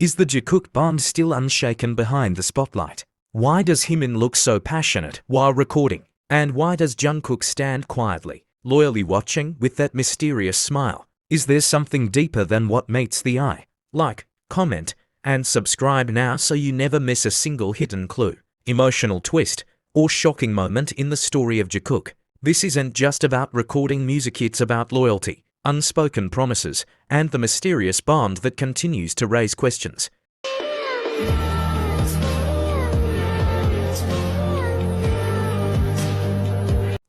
Is the Jikook bond still unshaken behind the spotlight? Why does Jimin look so passionate while recording? And why does Jungkook stand quietly, loyally watching with that mysterious smile? Is there something deeper than what meets the eye? Like, comment, and subscribe now so you never miss a single hidden clue, emotional twist, or shocking moment in the story of Jikook. This isn't just about recording music, it's about loyalty, unspoken promises, and the mysterious bond that continues to raise questions.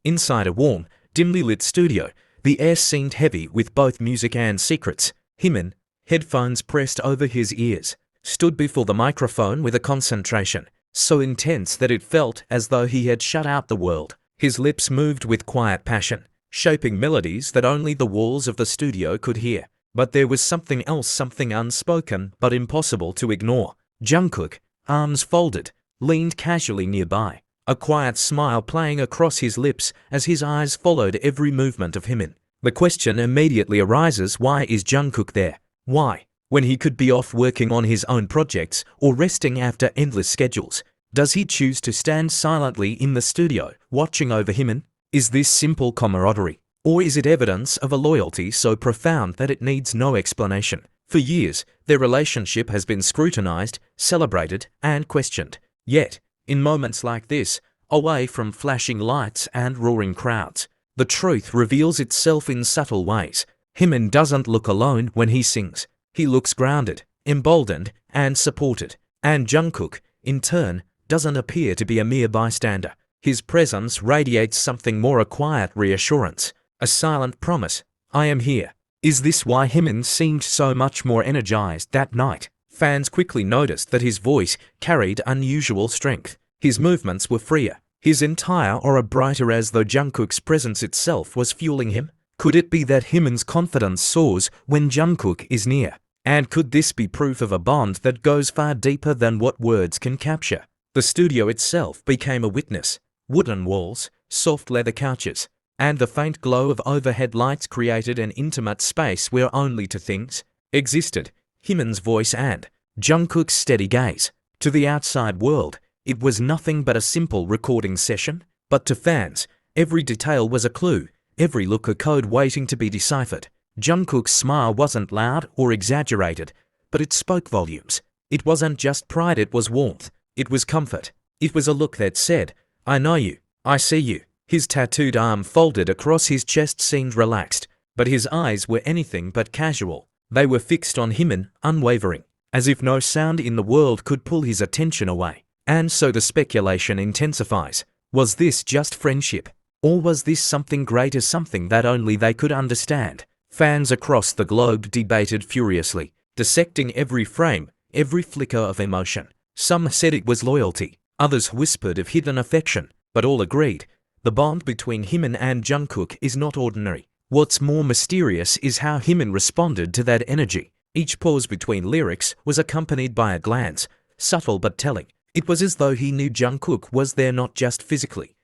Inside a warm, dimly lit studio, the air seemed heavy with both music and secrets. Jimin, headphones pressed over his ears, stood before the microphone with a concentration so intense that it felt as though he had shut out the world. His lips moved with quiet passion, shaping melodies that only the walls of the studio could hear. But there was something else, something unspoken but impossible to ignore. Jungkook, arms folded, leaned casually nearby, a quiet smile playing across his lips as his eyes followed every movement of Jimin. The question immediately arises, why is Jungkook there? Why, when he could be off working on his own projects or resting after endless schedules? Does he choose to stand silently in the studio, watching over Jimin? Is this simple camaraderie, or is it evidence of a loyalty so profound that it needs no explanation? For years, their relationship has been scrutinized, celebrated, and questioned. Yet, in moments like this, away from flashing lights and roaring crowds, the truth reveals itself in subtle ways. Jimin doesn't look alone when he sings. He looks grounded, emboldened, and supported. And Jungkook, in turn, doesn't appear to be a mere bystander. His presence radiates something more, a quiet reassurance, a silent promise. I am here. Is this why Jimin seemed so much more energized that night? Fans quickly noticed that his voice carried unusual strength. His movements were freer, his entire aura brighter, as though Jungkook's presence itself was fueling him. Could it be that Jimin's confidence soars when Jungkook is near? And could this be proof of a bond that goes far deeper than what words can capture? The studio itself became a witness. Wooden walls, soft leather couches, and the faint glow of overhead lights created an intimate space where only two things existed: Jimin's voice and Jungkook's steady gaze. To the outside world, it was nothing but a simple recording session, but to fans, every detail was a clue, every look a code waiting to be deciphered. Jungkook's smile wasn't loud or exaggerated, but it spoke volumes. It wasn't just pride, it was warmth. It was comfort. It was a look that said, I know you, I see you. His tattooed arm folded across his chest seemed relaxed, but his eyes were anything but casual. They were fixed on Jimin, unwavering, as if no sound in the world could pull his attention away. And so the speculation intensifies. Was this just friendship? Or was this something greater, something that only they could understand? Fans across the globe debated furiously, dissecting every frame, every flicker of emotion. Some said it was loyalty, others whispered of hidden affection, but all agreed, the bond between Jimin and Jungkook is not ordinary. What's more mysterious is how Jimin responded to that energy. Each pause between lyrics was accompanied by a glance, subtle but telling. It was as though he knew Jungkook was there not just physically,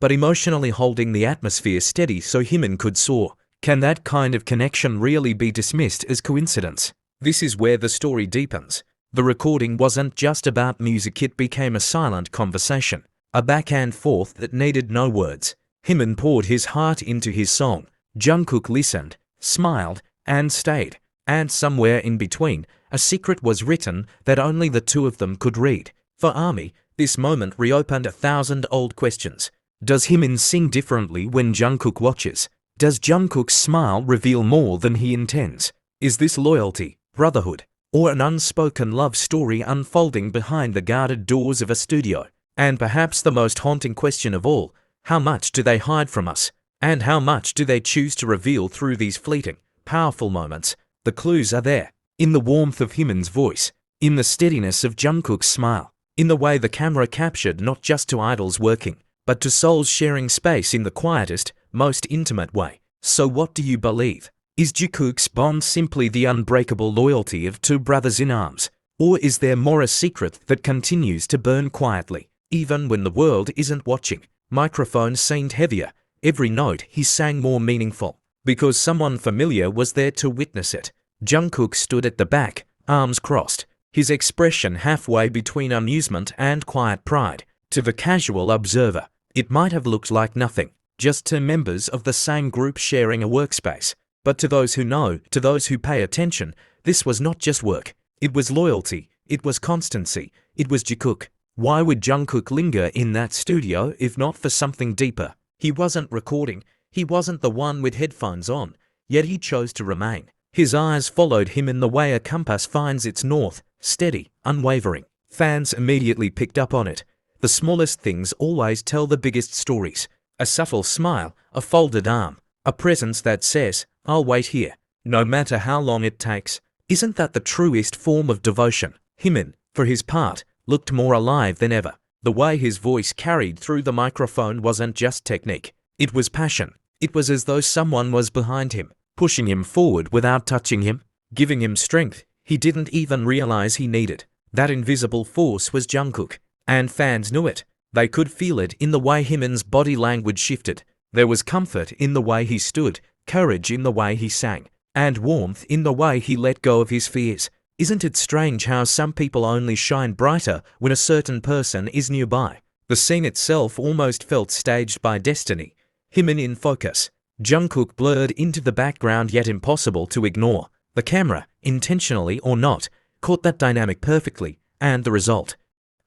but emotionally, holding the atmosphere steady so Jimin could soar. Can that kind of connection really be dismissed as coincidence? This is where the story deepens. The recording wasn't just about music, it became a silent conversation, a back and forth that needed no words. Jimin poured his heart into his song. Jungkook listened, smiled, and stayed. And somewhere in between, a secret was written that only the two of them could read. For ARMY, this moment reopened 1,000 old questions. Does Jimin sing differently when Jungkook watches? Does Jungkook's smile reveal more than he intends? Is this loyalty, brotherhood, or an unspoken love story unfolding behind the guarded doors of a studio? And perhaps the most haunting question of all, how much do they hide from us? And how much do they choose to reveal through these fleeting, powerful moments? The clues are there, in the warmth of Jimin's voice, in the steadiness of Jungkook's smile, in the way the camera captured not just two idols working, but to souls sharing space in the quietest, most intimate way. So what do you believe? Is Jikook's bond simply the unbreakable loyalty of two brothers in arms? Or is there more, a secret that continues to burn quietly, even when the world isn't watching? Microphone seemed heavier, every note he sang more meaningful, because someone familiar was there to witness it. Jungkook stood at the back, arms crossed, his expression halfway between amusement and quiet pride. To the casual observer, it might have looked like nothing, just two members of the same group sharing a workspace. But to those who know, to those who pay attention, this was not just work. It was loyalty, it was constancy, it was Jikook. Why would Jungkook linger in that studio if not for something deeper? He wasn't recording, he wasn't the one with headphones on, yet he chose to remain. His eyes followed him in the way a compass finds its north, steady, unwavering. Fans immediately picked up on it. The smallest things always tell the biggest stories. A subtle smile, a folded arm, a presence that says, "I'll wait here, no matter how long it takes." Isn't that the truest form of devotion? Jimin, for his part, looked more alive than ever. The way his voice carried through the microphone wasn't just technique. It was passion. It was as though someone was behind him, pushing him forward without touching him, giving him strength he didn't even realize he needed. That invisible force was Jungkook, and fans knew it. They could feel it in the way Jimin's body language shifted. There was comfort in the way he stood, courage in the way he sang, and warmth in the way he let go of his fears. Isn't it strange how some people only shine brighter when a certain person is nearby? The scene itself almost felt staged by destiny. Jimin in focus, Jungkook blurred into the background yet impossible to ignore. The camera, intentionally or not, caught that dynamic perfectly, and the result?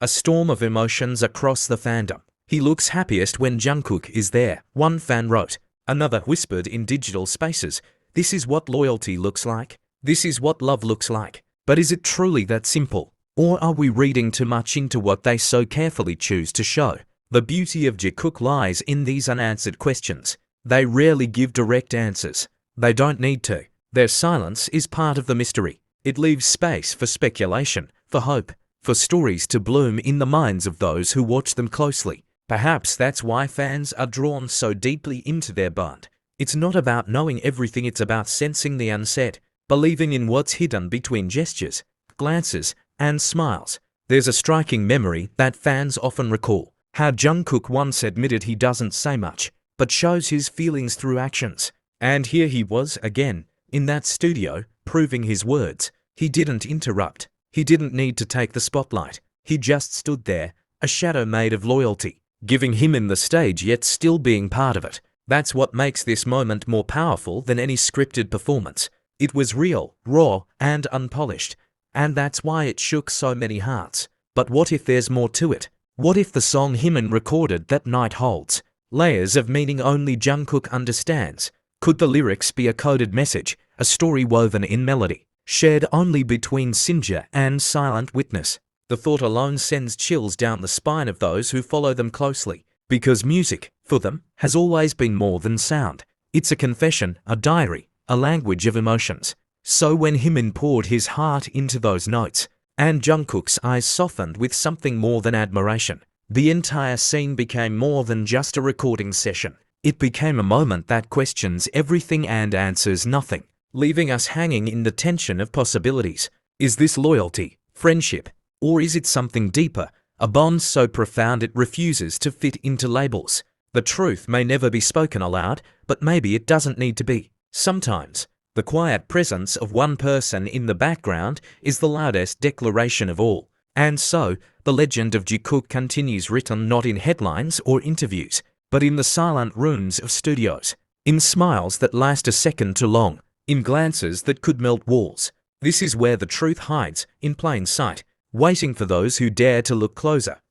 A storm of emotions across the fandom. "He looks happiest when Jungkook is there," one fan wrote. Another whispered in digital spaces, "This is what loyalty looks like. This is what love looks like." But is it truly that simple? Or are we reading too much into what they so carefully choose to show? The beauty of Jikook lies in these unanswered questions. They rarely give direct answers. They don't need to. Their silence is part of the mystery. It leaves space for speculation, for hope, for stories to bloom in the minds of those who watch them closely. Perhaps that's why fans are drawn so deeply into their bond. It's not about knowing everything, it's about sensing the unsaid, believing in what's hidden between gestures, glances, and smiles. There's a striking memory that fans often recall. How Jungkook once admitted he doesn't say much, but shows his feelings through actions. And here he was again, in that studio, proving his words. He didn't interrupt. He didn't need to take the spotlight. He just stood there, a shadow made of loyalty, giving him in the stage yet still being part of it. That's what makes this moment more powerful than any scripted performance. It was real, raw, and unpolished. And that's why it shook so many hearts. But what if there's more to it? What if the song Jimin recorded that night holds layers of meaning only Jungkook understands? Could the lyrics be a coded message, a story woven in melody, shared only between singer and silent witness? The thought alone sends chills down the spine of those who follow them closely, because music, for them, has always been more than sound. It's a confession, a diary, a language of emotions. So when Jimin poured his heart into those notes, and Jungkook's eyes softened with something more than admiration, the entire scene became more than just a recording session. It became a moment that questions everything and answers nothing, leaving us hanging in the tension of possibilities. Is this loyalty, friendship, or is it something deeper, a bond so profound it refuses to fit into labels? The truth may never be spoken aloud, but maybe it doesn't need to be. Sometimes, the quiet presence of one person in the background is the loudest declaration of all. And so, the legend of Jikook continues, written not in headlines or interviews, but in the silent rooms of studios, in smiles that last a second too long, in glances that could melt walls. This is where the truth hides, in plain sight, waiting for those who dare to look closer.